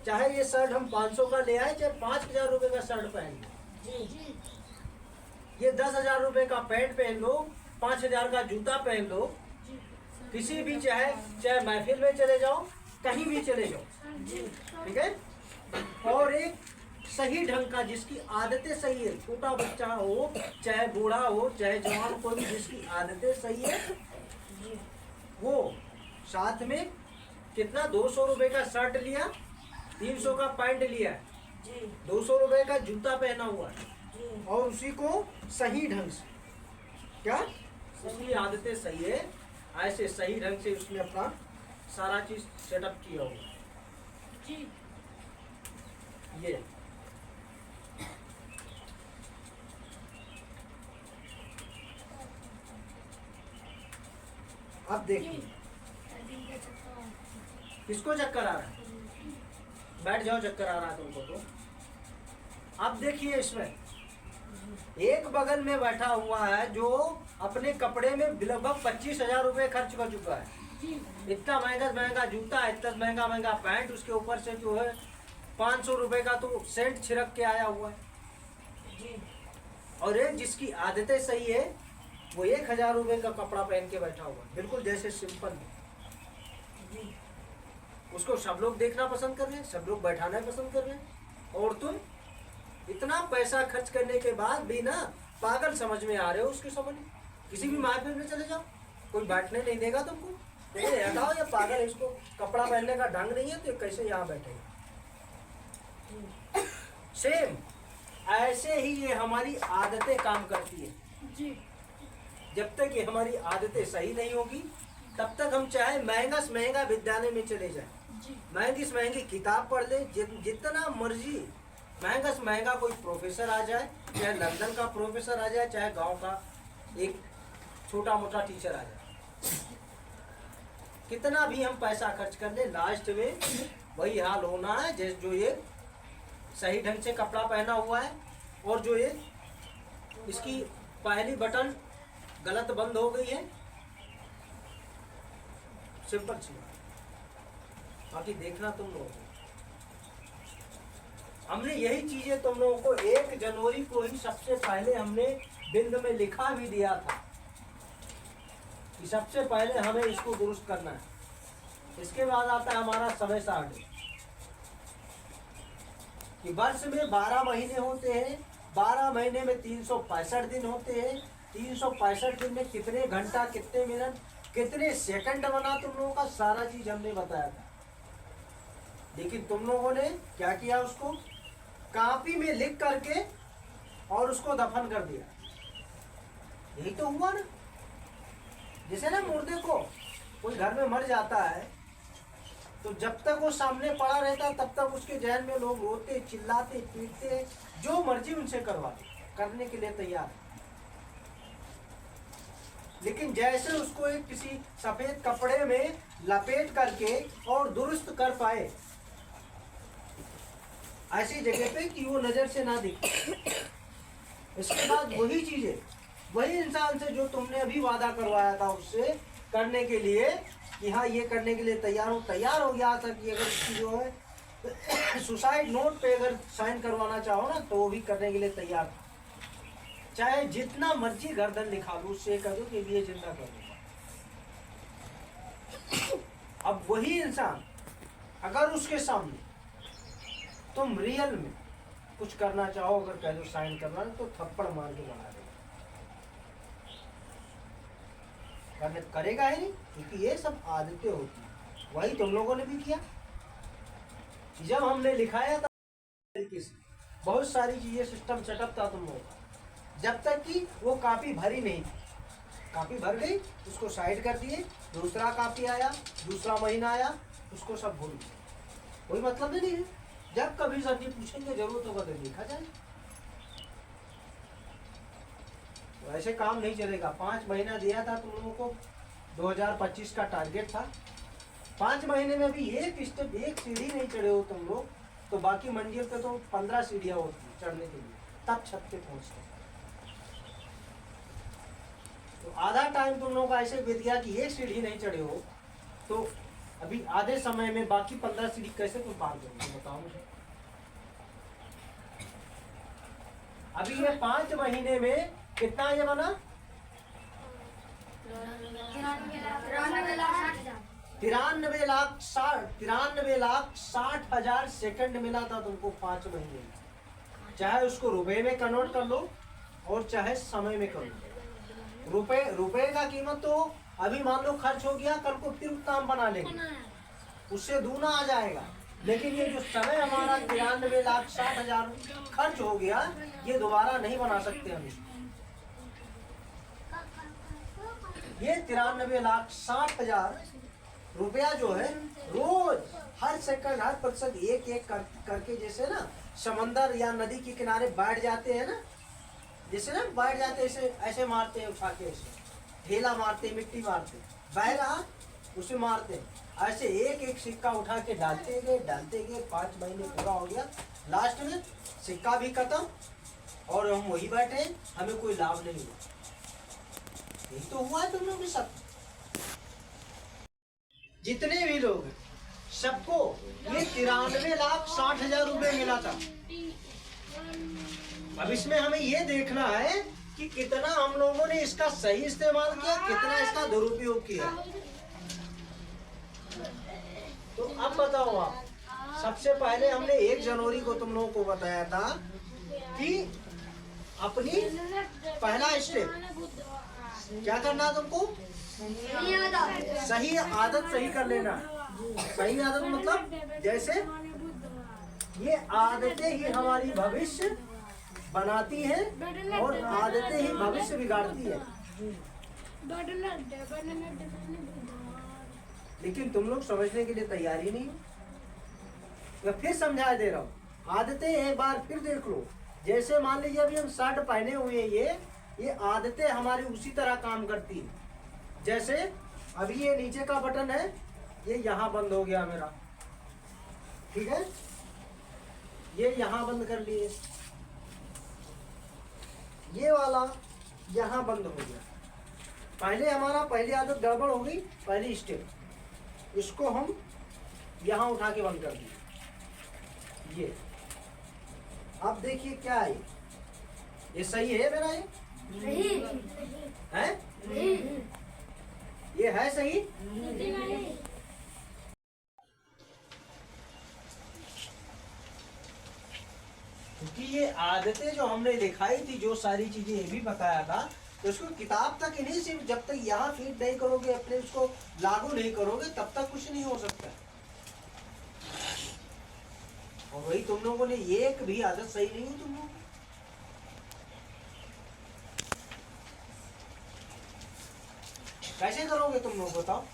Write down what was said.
चाहे ये शर्ट हम 500 का ले आए, चाहे 5,000 रुपए का शर्ट पहन लो, ये 10,000 रुपए का पैंट पहन लो, 5,000 का जूता पहन लो, किसी भी चाहे महफिल में चले जाओ, कहीं भी चले जाओ, ठीक है। और एक सही ढंग का, जिसकी आदतें सही है, छोटा बच्चा हो चाहे बूढ़ा हो चाहे जवान, कोई भी जिसकी आदतें सही है, वो साथ में कितना 200 रुपए का शर्ट लिया, 300 का पैंट लिया, 200 रुपए का जूता पहना हुआ है, और उसी को सही ढंग से, क्या उसकी आदतें सही है, ऐसे सही ढंग से उसने अपना सारा चीज सेटअप किया होगा। ये अब देखिए, किसको चक्कर आ रहा है? बैठ जाओ, चक्कर आ रहा है तुमको तो। अब देखिए, इसमें एक बगल में बैठा हुआ है जो अपने कपड़े में लगभग 25,000 रुपए खर्च कर चुका है, इतना महंगा महंगा जूता, इतना महंगा महंगा पैंट, उसके ऊपर से जो है 500 रुपए का तो सेंट छिड़क के आया हुआ है। और एक जिसकी आदतें सही है, वो 1,000 रुपए का कपड़ा पहन के बैठा हुआ है, बिल्कुल जैसे सिंपल है। उसको सब लोग देखना पसंद कर रहे हैं, सब लोग बैठाना पसंद कर रहे हैं, और तुम इतना पैसा खर्च करने के बाद भी ना पागल समझ में आ रहे हो उसके सामने। किसी भी महफिल में चले जाओ, कोई बैठने नहीं देगा तुमको, हटाओ ये पागल, इसको कपड़ा पहनने का ढंग नहीं है तो कैसे यहाँ बैठेगा। सेम ऐसे ही ये हमारी आदतें काम करती है। जब तक ये हमारी आदतें सही नहीं होगी, तब तक हम चाहे महंगा से महंगा विद्यालय में चले जाए, महंगी से महंगी किताब पढ़ ले, जितना मर्जी महंगा से महंगा कोई प्रोफेसर आ जाए, चाहे लंदन का प्रोफेसर आ जाए, चाहे गांव का एक छोटा मोटा टीचर आ जाए, कितना भी हम पैसा खर्च कर ले, लास्ट में वही हाल होना है। जैसे जो ये सही ढंग से कपड़ा पहना हुआ है, और जो ये इसकी पहली बटन गलत बंद हो गई है, सिंपल सी बात। बाकी देखना तुम लोगों को, हमने यही चीजें तुम लोगों को 1 जनवरी को ही सबसे पहले हमने बिंद में लिखा भी दिया था कि सबसे पहले हमें इसको दुरुस्त करना है। इसके बाद आता है हमारा समय सारणी, कि वर्ष में 12 महीने होते हैं, 12 महीने में 365 दिन होते हैं, 365 दिन में कितने घंटा, कितने मिनट, कितने सेकंड बना, तुम लोगों का सारा चीज हमने बताया था। लेकिन तुम लोगों ने क्या किया, उसको कॉपी में लिख करके और उसको दफन कर दिया। यही तो हुआ ना। जैसे ना मुर्दे को कोई घर में मर जाता है, तो जब तक वो सामने पड़ा रहता तब तक उसके जहन में लोग रोते, चिल्लाते, पीटते, जो मर्जी उनसे करवाते, करने के लिए तैयार। लेकिन जैसे उसको एक किसी सफेद कपड़े में लपेट करके और दुरुस्त कर पाए, ऐसी जगह पे कि वो नजर से ना दिखे, इसके बाद वही चीजें, वही इंसान से जो तुमने अभी वादा करवाया था उससे करने के लिए कि हाँ ये करने के लिए तैयार हो गया था, कि अगर इसकी जो है सुसाइड नोट पे अगर साइन करवाना चाहो ना, तो वो भी करने के लिए तैयार था। चाहे जितना मर्जी गर्दन लिखा लो, उससे कह दो कि ये जिंदा कर दूंगा। अब वही इंसान अगर उसके सामने तुम रियल में कुछ करना चाहो, अगर कह दो साइन करना, तो थप्पड़ मार के बना देगा, करेगा ही नहीं, क्योंकि ये सब आदतें होती हैं। वही तुम लोगों ने भी किया। जब हमने लिखाया था बहुत सारी चीजें, सिस्टम सेटअप था तुम लोगों का, जब तक कि वो कॉपी भरी नहीं थी। कॉपी भर गई, उसको साइड कर दिए, दूसरा कॉपी आया, दूसरा महीना आया, उसको सब भूल गए, कोई मतलब नहीं है। जब कभी सर जी पूछेंगे, जरूरत होगा तो लिखा जाए। तो ऐसे काम नहीं चलेगा। 5 महीना दिया था तुम लोगों को, 2025 का टारगेट था। 5 महीने में भी एक स्टेप, एक सीढ़ी नहीं चढ़े हो तुम लोग, तो बाकी मंजिल पे तो 15 सीढ़ियां होती है चढ़ने के लिए, तब छत पे पहुंचते। तो आधा टाइम तुम लोगों का ऐसे बीत गया कि एक सीढ़ी नहीं चढ़े हो, तो अभी आधे समय में बाकी 15 सीढ़ी कैसे तुम पार करोगे बताओ मुझे। अभी ये 5 महीने में कितना ये बना? 93,60,000 सेकंड मिला था तुमको 5 महीने में। चाहे उसको रुपए में कन्वर्ट कर लो और चाहे समय में कर लो। रुपए का कीमत तो अभी मान लो खर्च हो गया, कल को फिर काम बना लेंगे, उससे दूना आ जाएगा। लेकिन ये जो समय हमारा 93,60,000 खर्च हो गया, ये दोबारा नहीं बना सकते हम। ये 93,60,000 रुपया जो है रोज हर सेकंड हर प्रतिशत एक एक करके, जैसे ना समंदर या नदी के किनारे बैठ जाते हैं ना, जैसे ना बैठ जाते ऐसे ऐसे मारते हैं उठा के, ऐसे ढेला मारते, मिट्टी मारते, बह रहा उसे मारते, ऐसे एक एक सिक्का उठा के डालते गए 5 महीने पूरा हो गया। लास्ट में सिक्का भी खत्म और हम वही बैठे, हमें कोई लाभ नहीं हुआ। यही तो हुआ है तुम लोग के साथ। जितने भी लोग हैं सबको ये 93,60,000 रुपए मिला था। अब इसमें हमें ये देखना है कि कितना हम लोगों ने इसका सही इस्तेमाल किया, कितना इसका दुरुपयोग किया। तो अब बताओ आप, सबसे पहले हमने 1 जनवरी को तुम लोगों को बताया था कि अपनी पहला स्टेप क्या करना है तुमको? सही आदत सही कर लेना। सही आदत मतलब जैसे ये आदतें ही हमारी भविष्य बनाती हैं और आदतें ही भविष्य बिगाड़ती है। लेकिन तुम लोग समझने के लिए तैयार ही नहीं हो। मैं फिर समझा दे रहा हूँ, आदतें एक बार फिर देख लो। जैसे मान लीजिए अभी हम शर्ट पहने हुए हैं, ये आदतें हमारी उसी तरह काम करती है। जैसे अभी ये नीचे का बटन है, ये यहाँ बंद हो गया मेरा, ठीक है, ये यहाँ बंद कर लिए, ये वाला यहाँ बंद हो गया। पहले हमारा पहली आदत गड़बड़ हो गई, पहली स्टेप, इसको हम यहाँ उठा के बंद कर दिए। ये अब देखिए क्या है, ये सही है मेरा? ये है, ये है सही? क्योंकि ये आदतें जो हमने दिखाई थी, जो सारी चीजें ये भी बताया था, तो उसको किताब तक ही नहीं, सिर्फ जब तक यहाँ फीड नहीं करोगे, अपने उसको लागू नहीं करोगे, तब तक कुछ नहीं हो सकता। और वही तुम लोगों ने एक भी आदत सही नहीं है तुम लोग। कैसे करोगे तुम लोग बताओ?